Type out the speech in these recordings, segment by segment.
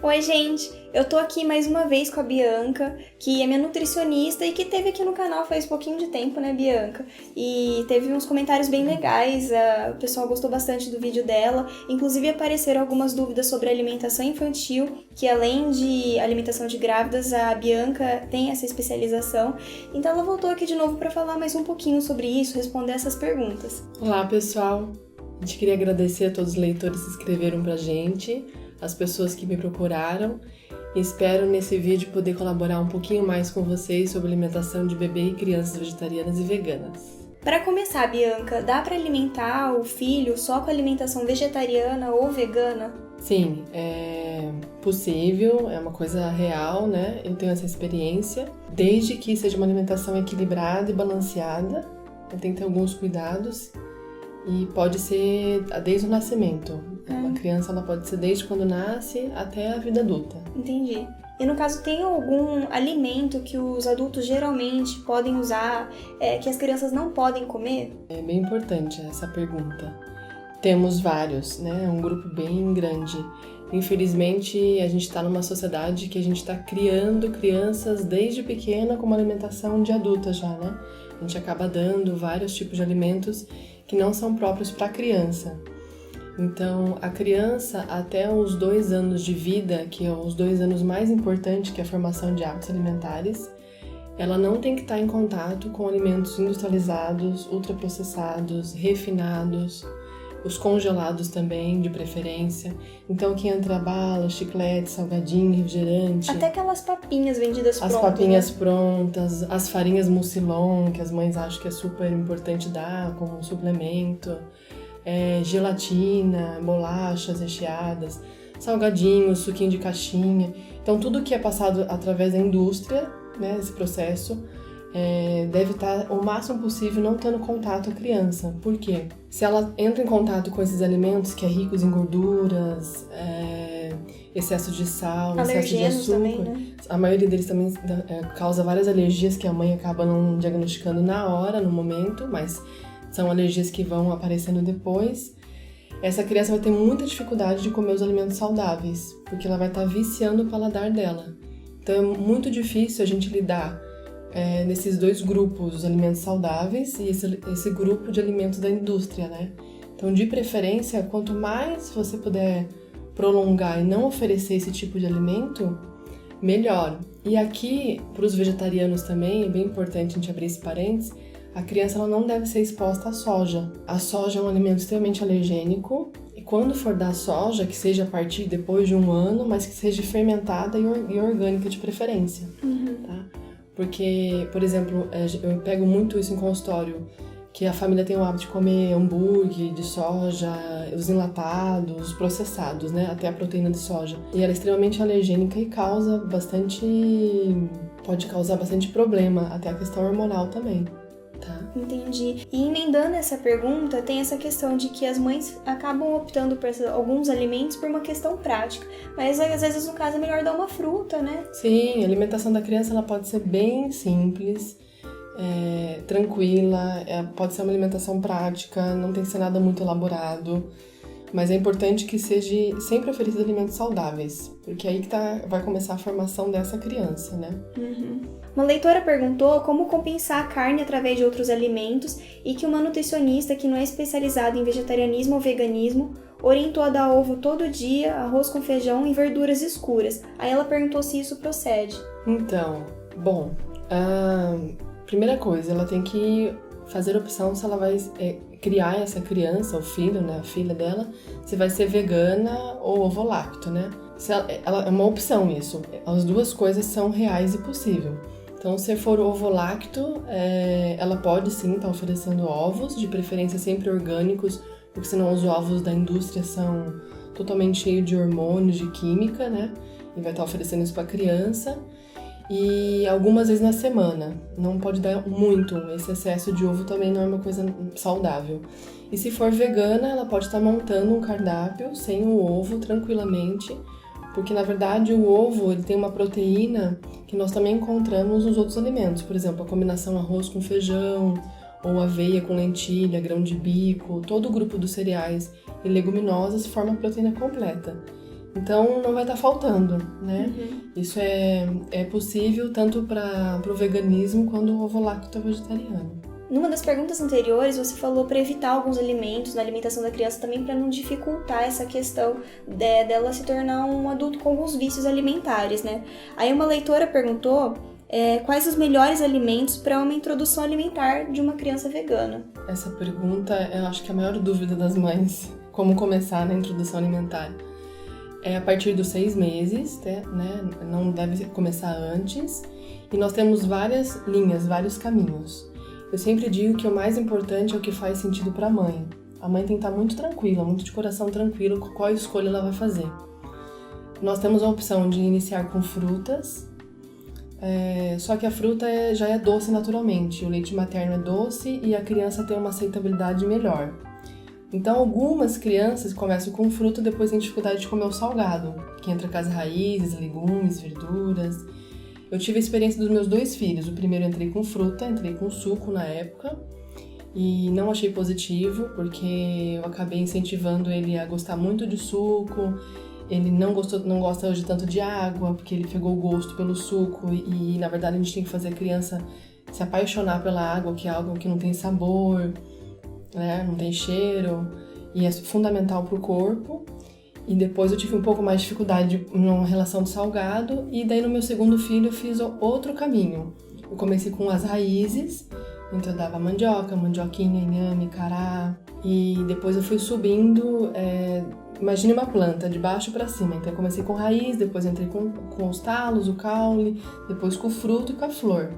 Oi, gente! Eu tô aqui mais uma vez com a Bianca, que é minha nutricionista e que teve aqui no canal faz pouquinho de tempo, né, Bianca? E teve uns comentários bem legais, o pessoal gostou bastante do vídeo dela. Inclusive apareceram algumas dúvidas sobre alimentação infantil, que além de alimentação de grávidas, a Bianca tem essa especialização. Então ela voltou aqui de novo para falar mais um pouquinho sobre isso, responder essas perguntas. Olá, pessoal! A gente queria agradecer a todos os leitores que se inscreveram pra gente, as pessoas que me procuraram, e espero nesse vídeo poder colaborar um pouquinho mais com vocês sobre alimentação de bebê e crianças vegetarianas e veganas. Para começar, Bianca, dá para alimentar o filho só com alimentação vegetariana ou vegana? Sim, é possível, é uma coisa real, né? Eu tenho essa experiência, desde que seja uma alimentação equilibrada e balanceada, tem que ter alguns cuidados. E pode ser desde o nascimento. Uma criança ela pode ser desde quando nasce até a vida adulta. Entendi. E no caso, tem algum alimento que os adultos geralmente podem usar, que as crianças não podem comer? É bem importante essa pergunta. Temos vários, né? É um grupo bem grande. Infelizmente, a gente está numa sociedade que a gente está criando crianças desde pequena com uma alimentação de adulta já, né? A gente acaba dando vários tipos de alimentos que não são próprios para a criança. Então, a criança, até os 2 anos de vida, que é os 2 anos mais importantes, que é a formação de hábitos alimentares, ela não tem que estar em contato com alimentos industrializados, ultraprocessados, refinados, os congelados também, de preferência. Então, que entra bala, chiclete, salgadinho, refrigerante. Até aquelas papinhas vendidas prontas. As papinhas prontas, as farinhas mucilon, que as mães acham que é super importante dar como suplemento. Gelatina, bolachas recheadas, salgadinhos, suquinho de caixinha. Então, tudo que é passado através da indústria, né, esse processo, deve estar o máximo possível não tendo contato a criança. Por quê? Se ela entra em contato com esses alimentos que é ricos em gorduras, excesso de sal, excesso de açúcar, também, né? A maioria deles também causa várias alergias que a mãe acaba não diagnosticando na hora, no momento, mas são alergias que vão aparecendo depois. Essa criança vai ter muita dificuldade de comer os alimentos saudáveis, porque ela vai estar viciando o paladar dela. Então é muito difícil a gente lidar nesses 2 grupos, os alimentos saudáveis e esse grupo de alimentos da indústria, né? Então, de preferência, quanto mais você puder prolongar e não oferecer esse tipo de alimento, melhor. E aqui, para os vegetarianos também, é bem importante a gente abrir esse parênteses, a criança ela não deve ser exposta à soja. A soja é um alimento extremamente alergênico e quando for dar soja, que seja a partir depois de 1 ano, mas que seja fermentada e orgânica de preferência. Tá? Porque, por exemplo, eu pego muito isso em consultório, que a família tem o hábito de comer hambúrguer de soja, os enlatados, os processados, né? Até a proteína de soja. E ela é extremamente alergênica e pode causar bastante problema, até a questão hormonal também. Tá. Entendi. E emendando essa pergunta, tem essa questão de que as mães acabam optando por alguns alimentos por uma questão prática. Mas às vezes, no caso, é melhor dar uma fruta, né? Sim, a alimentação da criança ela pode ser bem simples, tranquila, pode ser uma alimentação prática, não tem que ser nada muito elaborado. Mas é importante que seja sempre oferecido alimentos saudáveis, porque aí que vai começar a formação dessa criança, né? Uma leitora perguntou como compensar a carne através de outros alimentos e que uma nutricionista que não é especializada em vegetarianismo ou veganismo orientou a dar ovo todo dia, arroz com feijão e verduras escuras. Aí ela perguntou se isso procede. Então, bom, a primeira coisa, ela tem que fazer a opção se ela vai criar essa criança, o filho, né, a filha dela, se vai ser vegana ou ovo-lacto, né? É uma opção isso. As 2 coisas são reais e possível. Então, se for ovo-lacto, ela pode sim estar oferecendo ovos, de preferência sempre orgânicos, porque senão os ovos da indústria são totalmente cheios de hormônios, de química, né? E vai estar oferecendo isso para a criança. E algumas vezes na semana. Não pode dar muito, esse excesso de ovo também não é uma coisa saudável. E se for vegana, ela pode estar montando um cardápio sem o ovo tranquilamente, porque na verdade o ovo ele tem uma proteína que nós também encontramos nos outros alimentos. Por exemplo, a combinação arroz com feijão, ou aveia com lentilha, grão de bico, todo o grupo dos cereais e leguminosas forma a proteína completa. Então não vai estar faltando, né? Isso é possível tanto para o veganismo quanto o ovo-lacto vegetariano. Numa das perguntas anteriores, você falou para evitar alguns alimentos na alimentação da criança também para não dificultar essa questão dela se tornar um adulto com alguns vícios alimentares, né? Aí uma leitora perguntou quais os melhores alimentos para uma introdução alimentar de uma criança vegana. Essa pergunta eu acho que é a maior dúvida das mães, como começar na introdução alimentar. É a partir dos 6 meses, né? Não deve começar antes. E nós temos várias linhas, vários caminhos. Eu sempre digo que o mais importante é o que faz sentido para a mãe. A mãe tem que estar muito tranquila, muito de coração tranquilo com qual escolha ela vai fazer. Nós temos a opção de iniciar com frutas, só que a fruta já é doce naturalmente. O leite materno é doce e a criança tem uma aceitabilidade melhor. Então, algumas crianças começam com fruta e depois têm dificuldade de comer o salgado, que entra com as raízes, legumes, verduras. Eu tive a experiência dos meus 2 filhos. O primeiro eu entrei com fruta, entrei com suco na época e não achei positivo, porque eu acabei incentivando ele a gostar muito de suco. Ele não gosta hoje tanto de água, porque ele pegou o gosto pelo suco e na verdade a gente tem que fazer a criança se apaixonar pela água, que é algo que não tem sabor, né? Não tem cheiro e é fundamental para o corpo. E depois eu tive um pouco mais de dificuldade na relação do salgado e daí no meu segundo filho eu fiz outro caminho. Eu comecei com as raízes, então eu dava mandioca, mandioquinha, inhame, cará e depois eu fui subindo, imagine uma planta de baixo para cima. Então eu comecei com raiz, depois entrei com os talos, o caule, depois com o fruto e com a flor.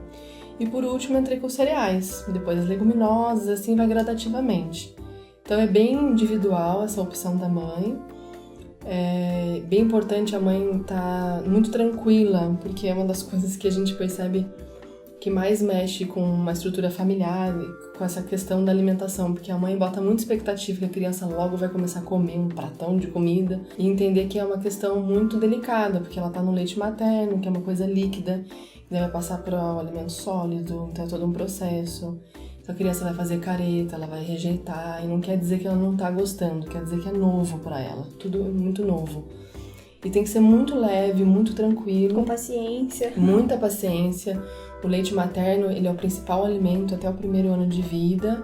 E por último entrei com os cereais, depois as leguminosas, assim vai gradativamente. Então é bem individual essa opção da mãe. É bem importante a mãe estar muito tranquila, porque é uma das coisas que a gente percebe que mais mexe com uma estrutura familiar, com essa questão da alimentação, porque a mãe bota muita expectativa que a criança logo vai começar a comer um pratão de comida e entender que é uma questão muito delicada, porque ela está no leite materno, que é uma coisa líquida, que vai passar para o alimento sólido, então é todo um processo. Então a criança vai fazer careta, ela vai rejeitar, e não quer dizer que ela não tá gostando, quer dizer que é novo para ela, tudo muito novo. E tem que ser muito leve, muito tranquilo. Com paciência. Muita paciência. O leite materno, ele é o principal alimento até o 1º ano de vida.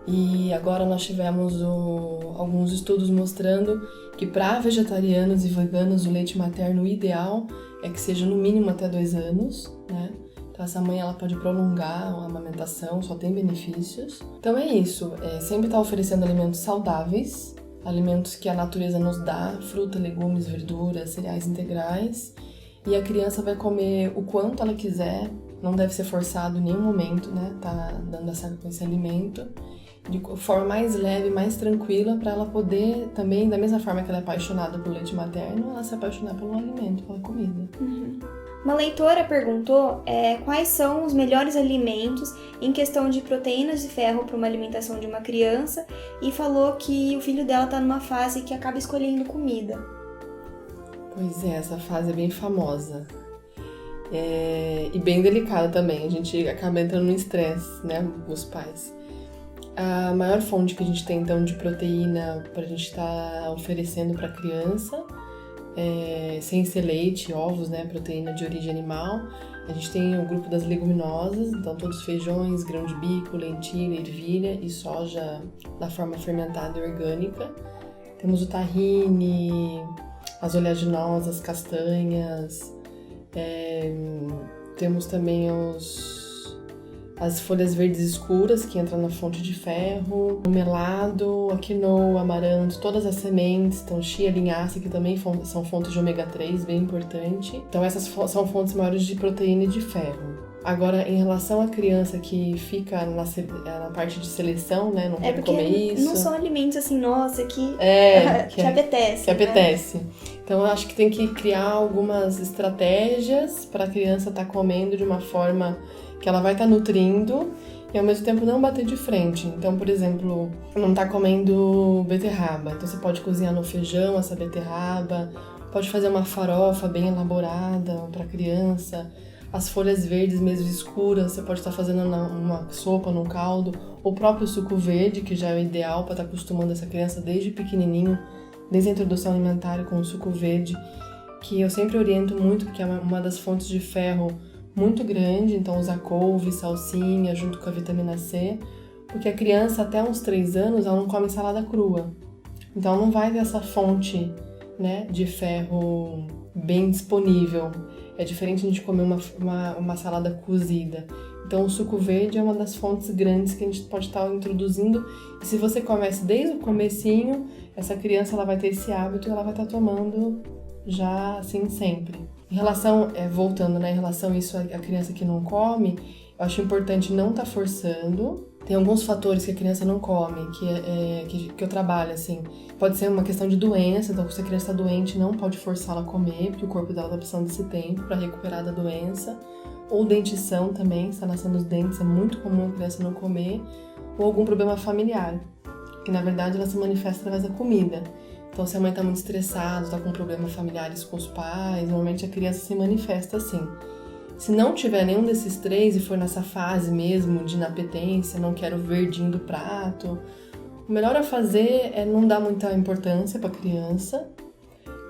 E agora nós tivemos alguns estudos mostrando que para vegetarianos e veganos o leite materno ideal é que seja no mínimo até 2 anos, né? Então essa mãe ela pode prolongar a amamentação, só tem benefícios. Então é isso, sempre estar oferecendo alimentos saudáveis, alimentos que a natureza nos dá, fruta, legumes, verduras, cereais integrais. E a criança vai comer o quanto ela quiser, não deve ser forçado em nenhum momento, né? Tá dando esse alimento de forma mais leve, mais tranquila, para ela poder também, da mesma forma que ela é apaixonada pelo leite materno, ela se apaixonar pelo alimento, pela comida. Uma leitora perguntou quais são os melhores alimentos em questão de proteínas e ferro para uma alimentação de uma criança e falou que o filho dela está numa fase que acaba escolhendo comida. Pois é, essa fase é bem famosa e bem delicada também, a gente acaba entrando no estresse, né, os pais. A maior fonte que a gente tem então de proteína para a gente estar oferecendo para a criança, sem ser leite, ovos, né, proteína de origem animal. A gente tem o grupo das leguminosas, então todos os feijões, grão de bico, lentilha, ervilha e soja da forma fermentada e orgânica. Temos o tahine, as oleaginosas, castanhas, temos também as folhas verdes escuras, que entram na fonte de ferro, o melado, a quinoa, o amaranto, todas as sementes, então chia, linhaça, que também são fontes de ômega 3, bem importante. Então essas são fontes maiores de proteína e de ferro. Agora, em relação à criança que fica na parte de seleção, né, não quer comer isso... não são alimentos assim, nossa, que apetece. Que apetece. Então, eu acho que tem que criar algumas estratégias para a criança estar comendo de uma forma que ela vai estar nutrindo e ao mesmo tempo não bater de frente. Então, por exemplo, não tá comendo beterraba, então você pode cozinhar no feijão essa beterraba, pode fazer uma farofa bem elaborada para criança. As folhas verdes mesmo escuras, você pode estar fazendo uma sopa, num caldo, o próprio suco verde, que já é o ideal para estar acostumando essa criança desde pequenininho desde a introdução alimentar com o suco verde, que eu sempre oriento muito, porque é uma das fontes de ferro muito grande, então usar couve, salsinha, junto com a vitamina C, porque a criança até uns 3 anos, ela não come salada crua, então não vai ter essa fonte, né, de ferro bem disponível. É diferente de comer uma salada cozida. Então o suco verde é uma das fontes grandes que a gente pode estar introduzindo, e se você começa desde o comecinho, essa criança ela vai ter esse hábito e ela vai estar tomando já assim sempre. Em relação, voltando, né, em relação a isso, a criança que não come, eu acho importante não estar forçando. Tem alguns fatores que a criança não come, que eu trabalho, assim. Pode ser uma questão de doença, então se a criança está doente, não pode forçá-la a comer, porque o corpo dela está precisando desse tempo para recuperar da doença. Ou dentição também, está nascendo os dentes, é muito comum a criança não comer. Ou algum problema familiar, que na verdade ela se manifesta através da comida. Então, se a mãe está muito estressada, está com problemas familiares com os pais, normalmente a criança se manifesta assim. Se não tiver nenhum desses 3 e for nessa fase mesmo de inapetência, não quero o verdinho do prato, o melhor a fazer é não dar muita importância para a criança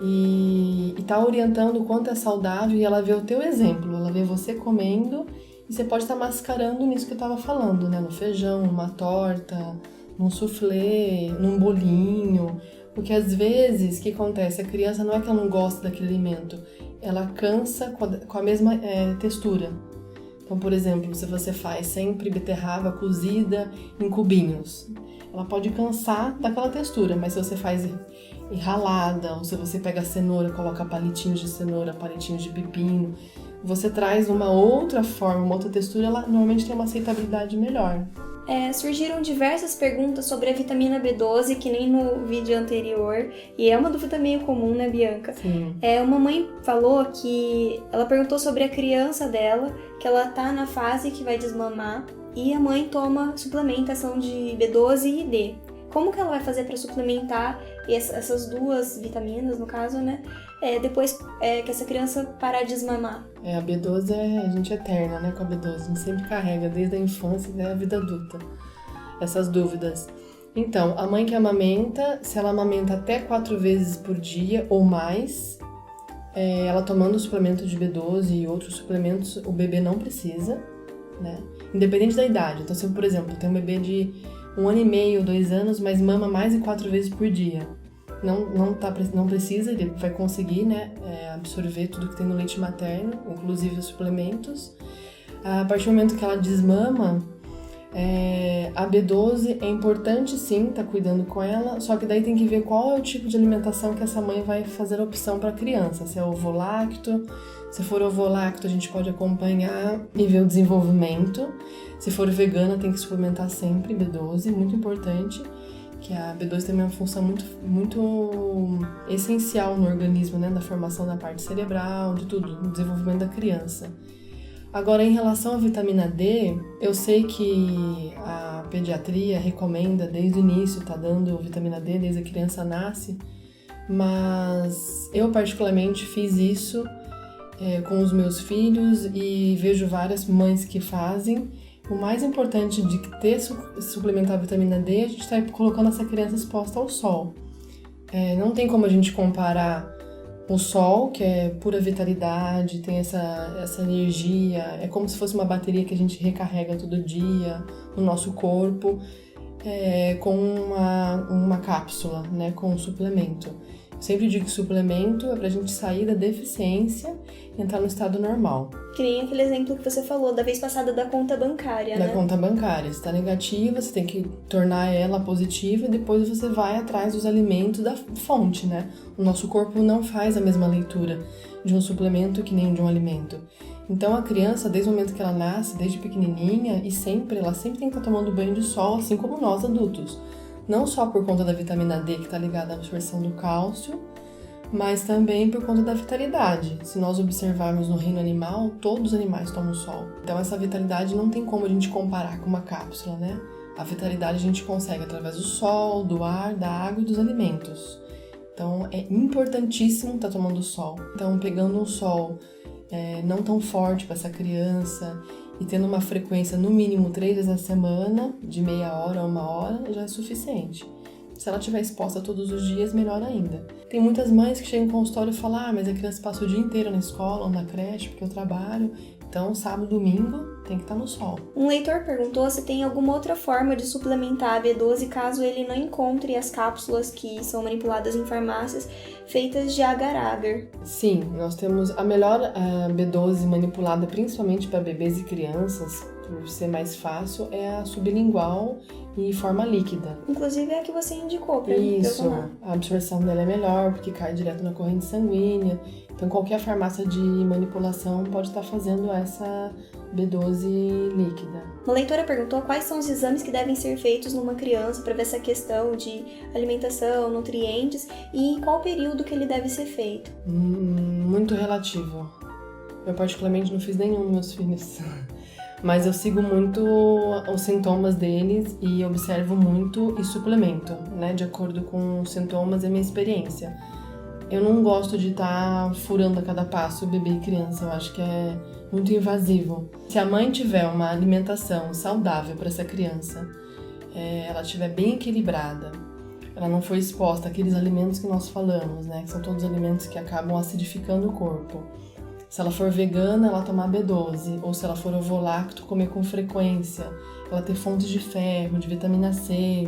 e tá orientando o quanto é saudável, e ela vê o teu exemplo, ela vê você comendo, e você pode estar mascarando nisso que eu estava falando, né? No feijão, numa torta, num soufflé, num bolinho. Porque às vezes, o que acontece? A criança não é que ela não gosta daquele alimento, ela cansa com a mesma textura. Então, por exemplo, se você faz sempre beterraba cozida em cubinhos, ela pode cansar daquela textura, mas se você faz ralada, ou se você pega a cenoura, coloca palitinhos de cenoura, palitinhos de pepino, você traz uma outra forma, uma outra textura, ela normalmente tem uma aceitabilidade melhor. Surgiram diversas perguntas sobre a vitamina B12, que nem no vídeo anterior, e é uma dúvida meio comum, né, Bianca? Sim. Uma mãe falou que ela perguntou sobre a criança dela, que ela tá na fase que vai desmamar, e a mãe toma suplementação de B12 e D. Como que ela vai fazer para suplementar essas 2 vitaminas, no caso, né? Depois que essa criança parar de desmamar? A B12 a gente é eterna, né, com a B12. A gente sempre carrega, desde a infância até a vida adulta, essas dúvidas. Então, a mãe que amamenta, se ela amamenta até 4 vezes por dia ou mais, ela tomando o suplemento de B12 e outros suplementos, o bebê não precisa, né? Independente da idade. Então, se, por exemplo, tem um bebê de 1 ano e meio, 2 anos, mas mama mais de 4 vezes por dia, não precisa, ele vai conseguir, né, absorver tudo que tem no leite materno, inclusive os suplementos. A partir do momento que ela desmama, a B12 é importante sim, tá cuidando com ela, só que daí tem que ver qual é o tipo de alimentação que essa mãe vai fazer a opção para a criança, se é ovo-lacto. Se for ovo-lacto, a gente pode acompanhar e ver o desenvolvimento. Se for vegana, tem que suplementar sempre B12, muito importante, que a B12 tem uma função muito essencial no organismo, né, na formação da parte cerebral, de tudo, no desenvolvimento da criança. Agora, em relação à vitamina D, eu sei que a pediatria recomenda desde o início, tá dando vitamina D desde a criança nasce, mas eu particularmente fiz isso com os meus filhos e vejo várias mães que fazem. O mais importante de suplementar a vitamina D, a gente está colocando essa criança exposta ao sol. Não tem como a gente comparar o sol, que é pura vitalidade, tem essa energia, é como se fosse uma bateria que a gente recarrega todo dia no nosso corpo, com uma cápsula, né, com um suplemento. Sempre digo que suplemento é pra gente sair da deficiência e entrar no estado normal. Que nem aquele exemplo que você falou da vez passada da conta bancária, né? Da conta bancária. Se tá negativa, você tem que tornar ela positiva e depois você vai atrás dos alimentos da fonte, né? O nosso corpo não faz a mesma leitura de um suplemento que nem de um alimento. Então a criança, desde o momento que ela nasce, desde pequenininha, ela sempre tem que estar tomando banho de sol, assim como nós adultos. Não só por conta da vitamina D, que está ligada à absorção do cálcio, mas também por conta da vitalidade. Se nós observarmos no reino animal, todos os animais tomam sol. Então essa vitalidade não tem como a gente comparar com uma cápsula, né? A vitalidade a gente consegue através do sol, do ar, da água e dos alimentos. Então é importantíssimo estar tomando sol. Então pegando um sol não tão forte para essa criança e tendo uma frequência no mínimo 3 vezes na semana, de meia hora a 1 hora, já é suficiente. Se ela estiver exposta todos os dias, melhor ainda. Tem muitas mães que chegam no consultório e falam, mas a criança passa o dia inteiro na escola ou na creche, porque eu trabalho. Então, sábado e domingo tem que estar no sol. Um leitor perguntou se tem alguma outra forma de suplementar a B12 caso ele não encontre as cápsulas que são manipuladas em farmácias feitas de agar-agar. Sim, nós temos a melhor B12 manipulada principalmente para bebês e crianças, por ser mais fácil, é a sublingual em forma líquida. Inclusive é a que você indicou para mim. Isso, a absorção dela é melhor porque cai direto na corrente sanguínea. Então qualquer farmácia de manipulação pode estar fazendo essa B12 líquida. Uma leitora perguntou quais são os exames que devem ser feitos numa criança para ver essa questão de alimentação, nutrientes e em qual período que ele deve ser feito. Muito relativo. Eu particularmente não fiz nenhum dos meus filhos. Mas eu sigo muito os sintomas deles e observo muito e suplemento, né? De acordo com os sintomas e a minha experiência. Eu não gosto de estar furando a cada passo bebê e criança, eu acho que é muito invasivo. Se a mãe tiver uma alimentação saudável para essa criança, ela estiver bem equilibrada, ela não for exposta àqueles alimentos que nós falamos, né? Que são todos alimentos que acabam acidificando o corpo. Se ela for vegana, ela tomar B12, ou se ela for ovolacto, comer com frequência, ela ter fontes de ferro, de vitamina C.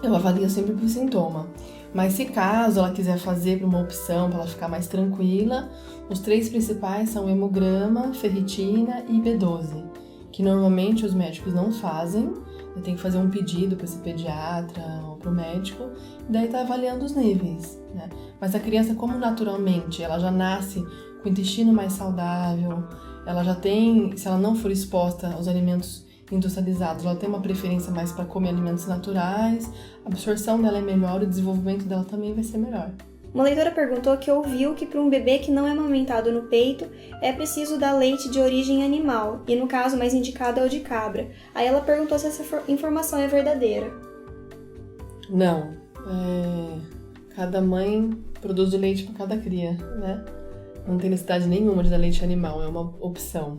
Eu avalio sempre por sintoma. Mas se caso ela quiser fazer para uma opção, para ela ficar mais tranquila, os 3 principais são hemograma, ferritina e B12, que normalmente os médicos não fazem. Eu tenho que fazer um pedido para esse pediatra ou para o médico, e daí tá avaliando os níveis, né? Mas a criança, como naturalmente ela já nasce com o intestino mais saudável, ela já tem, se ela não for exposta aos alimentos industrializados, ela tem uma preferência mais para comer alimentos naturais, a absorção dela é melhor, o desenvolvimento dela também vai ser melhor. Uma leitora perguntou que ouviu que para um bebê que não é amamentado no peito é preciso dar leite de origem animal, e no caso mais indicado é o de cabra. Aí ela perguntou se essa informação é verdadeira. Não, cada mãe produz o leite para cada cria, né? Não tem necessidade nenhuma de dar leite animal, é uma opção.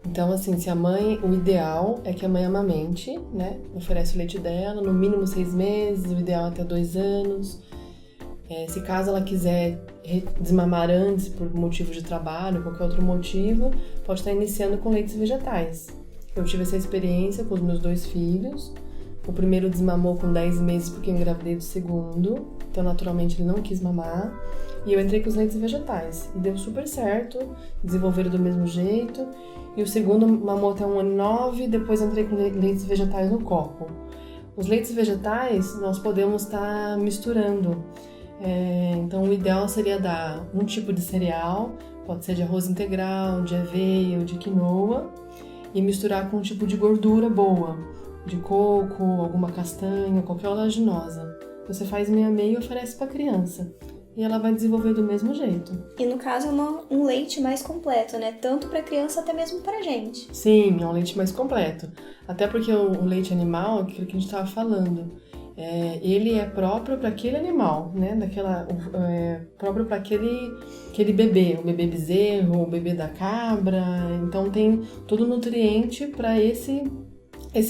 Então, assim, se a mãe, o ideal é que a mãe amamente, né? Oferece o leite dela, no mínimo 6 meses, o ideal até 2 anos. Se caso ela quiser desmamar antes, por motivo de trabalho, qualquer outro motivo, pode estar iniciando com leites vegetais. Eu tive essa experiência com os meus 2 filhos. O primeiro desmamou com 10 meses porque eu engravidei do segundo, então naturalmente ele não quis mamar. E eu entrei com os leites vegetais, e deu super certo, desenvolveram do mesmo jeito. E o segundo mamou até 1 ano e 9, depois entrei com leites vegetais no copo. Os leites vegetais nós podemos estar misturando. Então o ideal seria dar um tipo de cereal, pode ser de arroz integral, de aveia ou de quinoa, e misturar com um tipo de gordura boa, de coco, alguma castanha, qualquer oleaginosa. Você faz meia-meia e oferece para a criança. E ela vai desenvolver do mesmo jeito. E no caso é um leite mais completo, né? Tanto para criança até mesmo para gente. Sim, é um leite mais completo. Até porque o leite animal, aquilo que a gente estava falando, ele é próprio para aquele animal, né? Próprio para aquele bebê, o bebê bezerro, o bebê da cabra. Então tem todo o nutriente para esse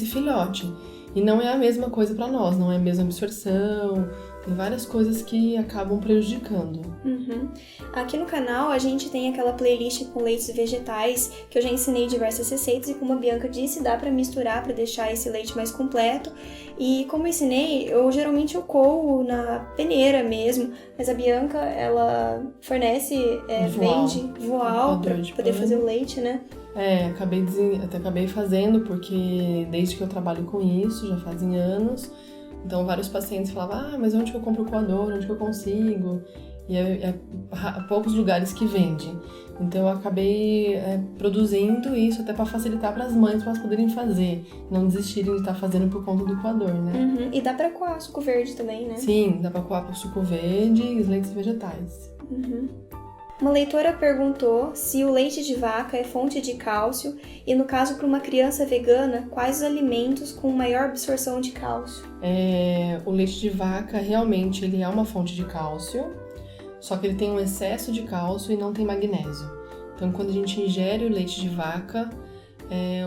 filhote. E não é a mesma coisa para nós, não é a mesma absorção. Tem várias coisas que acabam prejudicando. Uhum. Aqui no canal a gente tem aquela playlist com leites vegetais que eu já ensinei diversas receitas e como a Bianca disse, dá pra misturar pra deixar esse leite mais completo. E como eu ensinei, geralmente eu coo na peneira mesmo, mas a Bianca, ela fornece, vende voal pra poder fazer o leite, né? Acabei fazendo porque desde que eu trabalho com isso, já fazem anos. Então, vários pacientes falavam, mas onde que eu compro o coador? Onde que eu consigo? E há poucos lugares que vende. Então, eu acabei produzindo isso até para facilitar para as mães, para elas poderem fazer. Não desistirem de estar fazendo por conta do coador, né? Uhum. E dá para coar suco verde também, né? Sim, dá para coar com suco verde e os leites vegetais. Uhum. Uma leitora perguntou se o leite de vaca é fonte de cálcio e, no caso, para uma criança vegana, quais os alimentos com maior absorção de cálcio? O leite de vaca, realmente, ele é uma fonte de cálcio, só que ele tem um excesso de cálcio e não tem magnésio. Então, quando a gente ingere o leite de vaca,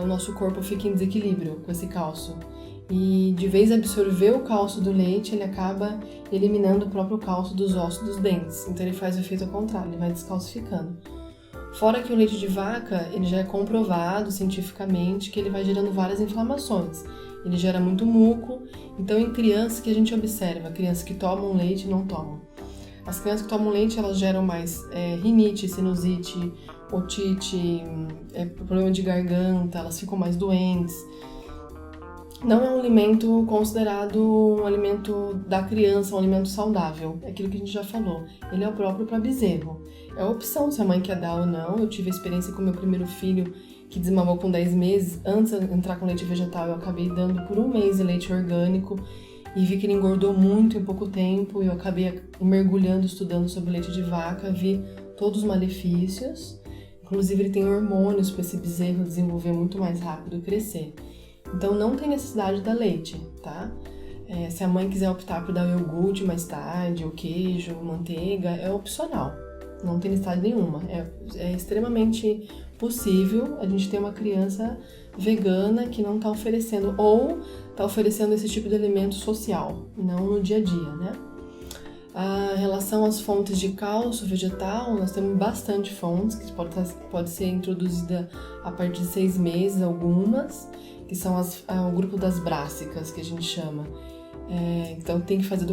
o nosso corpo fica em desequilíbrio com esse cálcio. e de vez absorver o cálcio do leite, ele acaba eliminando o próprio cálcio dos ossos dos dentes. Então ele faz o efeito ao contrário, ele vai descalcificando. Fora que o leite de vaca, ele já é comprovado cientificamente que ele vai gerando várias inflamações. Ele gera muito muco, então em crianças que a gente observa, crianças que tomam leite e não tomam. As crianças que tomam leite, elas geram mais rinite, sinusite, otite, problema de garganta, elas ficam mais doentes. Não é um alimento considerado um alimento da criança, um alimento saudável. É aquilo que a gente já falou. Ele é o próprio para bezerro. É opção se a mãe quer dar ou não. Eu tive a experiência com meu primeiro filho, que desmamou com 10 meses. Antes de entrar com leite vegetal, eu acabei dando por 1 mês de leite orgânico e vi que ele engordou muito em pouco tempo. Eu acabei mergulhando, estudando sobre leite de vaca, vi todos os malefícios. Inclusive, ele tem hormônios para esse bezerro desenvolver muito mais rápido e crescer. Então, não tem necessidade de dar leite, tá? Se a mãe quiser optar por dar o iogurte mais tarde, o queijo, manteiga, é opcional. Não tem necessidade nenhuma. É extremamente possível a gente ter uma criança vegana que não está oferecendo, ou está oferecendo esse tipo de alimento social, não no dia a dia, né? A relação às fontes de cálcio vegetal, nós temos bastante fontes, que pode ser introduzida a partir de 6 meses, algumas, que são o grupo das brássicas, que a gente chama. Então tem que fazer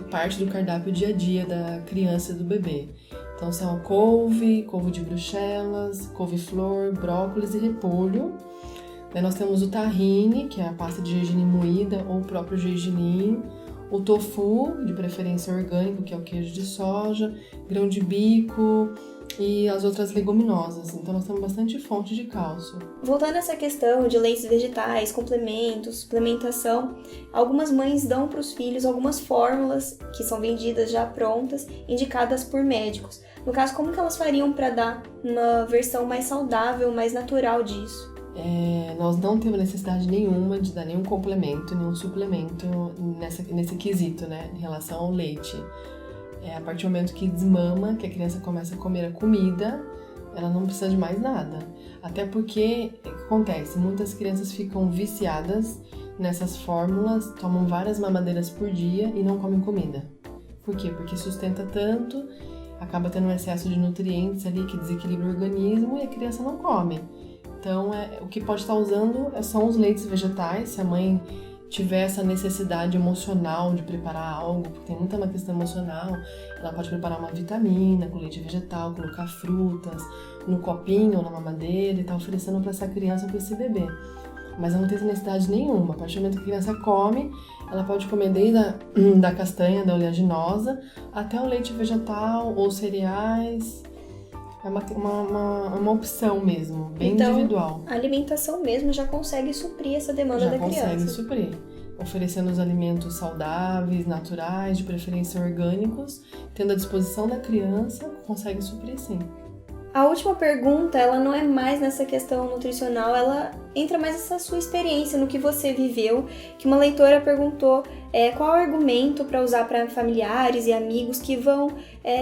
parte do cardápio dia a dia da criança e do bebê. Então são couve de bruxelas, couve-flor, brócolis e repolho. Daí nós temos o tahine, que é a pasta de gergelim moída ou o próprio gergelim. O tofu, de preferência orgânico, que é o queijo de soja, grão de bico e as outras leguminosas. Então nós temos bastante fonte de cálcio. Voltando a essa questão de leites vegetais, complementos, suplementação, algumas mães dão para os filhos algumas fórmulas que são vendidas já prontas, indicadas por médicos. No caso, como que elas fariam para dar uma versão mais saudável, mais natural disso? Nós não temos necessidade nenhuma de dar nenhum complemento, nenhum suplemento nesse quesito, né, em relação ao leite. A partir do momento que desmama, que a criança começa a comer a comida, ela não precisa de mais nada. Até porque, o que acontece? Muitas crianças ficam viciadas nessas fórmulas, tomam várias mamadeiras por dia e não comem comida. Por quê? Porque sustenta tanto, acaba tendo um excesso de nutrientes ali que desequilibra o organismo e a criança não come. Então, o que pode estar usando são os leites vegetais, se a mãe tiver essa necessidade emocional de preparar algo, porque tem muita uma questão emocional, ela pode preparar uma vitamina com leite vegetal, colocar frutas no copinho ou na mamadeira e tá oferecendo para essa criança, para esse bebê. Mas ela não tem necessidade nenhuma. A partir do momento que a criança come, ela pode comer desde da castanha, da oleaginosa, até o leite vegetal ou cereais. É uma opção mesmo, bem individual. A alimentação mesmo já consegue suprir essa demanda da criança. Já consegue suprir. Oferecendo os alimentos saudáveis, naturais, de preferência orgânicos, tendo à disposição da criança, consegue suprir sim. A última pergunta, ela não é mais nessa questão nutricional, ela entra mais nessa sua experiência, no que você viveu, que uma leitora perguntou qual o argumento para usar para familiares e amigos que vão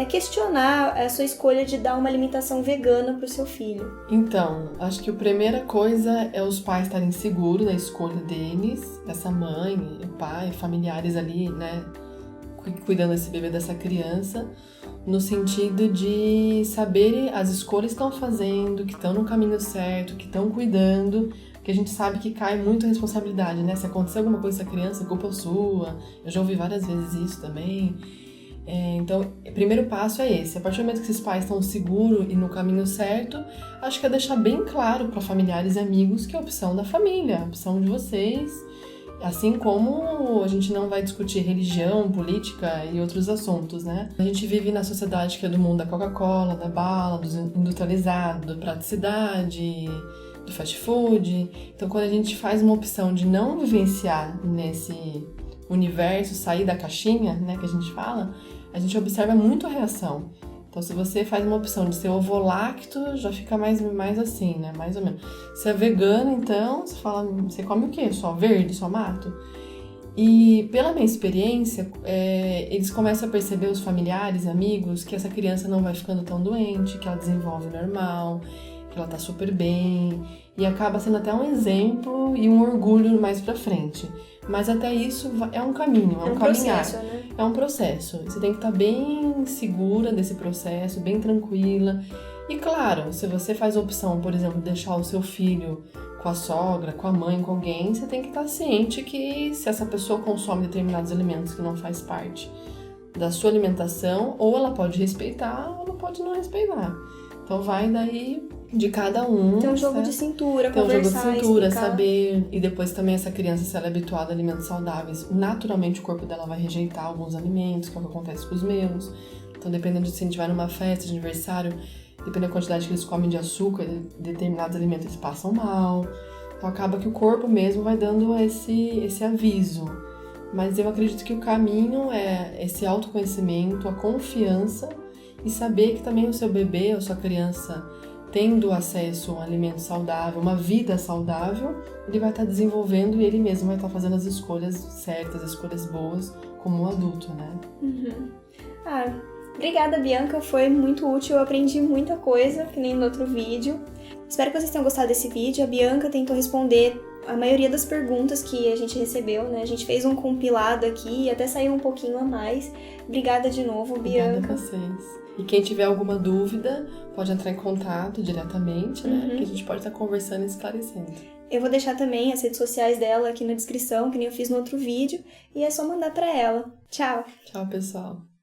questionar a sua escolha de dar uma alimentação vegana para o seu filho. Então, acho que a primeira coisa é os pais estarem seguros da escolha deles, dessa mãe, o pai, familiares ali, né, cuidando desse bebê, dessa criança, no sentido de saber as escolhas que estão fazendo, que estão no caminho certo, que estão cuidando, porque a gente sabe que cai muito a responsabilidade, né? Se acontecer alguma coisa com essa criança, a culpa é sua. Eu já ouvi várias vezes isso também. Então, o primeiro passo é esse. A partir do momento que esses pais estão seguros e no caminho certo, acho que é deixar bem claro para familiares e amigos que é a opção da família, a opção de vocês. Assim como a gente não vai discutir religião, política e outros assuntos, né? A gente vive na sociedade que é do mundo da Coca-Cola, da bala, do industrializado, da praticidade, do fast food. Então, quando a gente faz uma opção de não vivenciar nesse universo, sair da caixinha, né, que a gente fala, a gente observa muito a reação. Então, se você faz uma opção de ser ovo-lacto, já fica mais assim, né? Mais ou menos. Se é vegano, então, você come o quê? Só verde, só mato? E, pela minha experiência, eles começam a perceber, os familiares, amigos, que essa criança não vai ficando tão doente, que ela desenvolve normal, que ela tá super bem, e acaba sendo até um exemplo e um orgulho mais pra frente. Mas até isso é um caminho, é um caminhar. Processo, né? É um processo. Você tem que estar bem segura desse processo, bem tranquila. E claro, se você faz a opção, por exemplo, de deixar o seu filho com a sogra, com a mãe, com alguém, você tem que estar ciente que se essa pessoa consome determinados alimentos que não faz parte da sua alimentação, ou ela pode respeitar, ou ela pode não respeitar. Então vai daí de cada um. Tem um jogo de cintura, tem um jogo de conversar, cintura, explicar. saber. E depois também essa criança, se ela é habituada a alimentos saudáveis, naturalmente o corpo dela vai rejeitar alguns alimentos, que é o que acontece com os meus. Então dependendo de se a gente vai numa festa de aniversário, dependendo da quantidade que eles comem de açúcar, determinados alimentos eles passam mal. Então acaba que o corpo mesmo vai dando esse aviso. Mas eu acredito que o caminho é esse autoconhecimento, a confiança e saber que também o seu bebê ou sua criança, tendo acesso a um alimento saudável, uma vida saudável, ele vai estar desenvolvendo e ele mesmo vai estar fazendo as escolhas certas, as escolhas boas como um adulto, né? Uhum. Obrigada, Bianca, foi muito útil, eu aprendi muita coisa, que nem no outro vídeo. Espero que vocês tenham gostado desse vídeo. A Bianca tentou responder a maioria das perguntas que a gente recebeu, né? A gente fez um compilado aqui e até saiu um pouquinho a mais. Obrigada de novo, Bianca. Obrigada a vocês. E quem tiver alguma dúvida, pode entrar em contato diretamente, né? Que a gente pode estar conversando e esclarecendo. Eu vou deixar também as redes sociais dela aqui na descrição, que nem eu fiz no outro vídeo, e é só mandar pra ela. Tchau! Tchau, pessoal!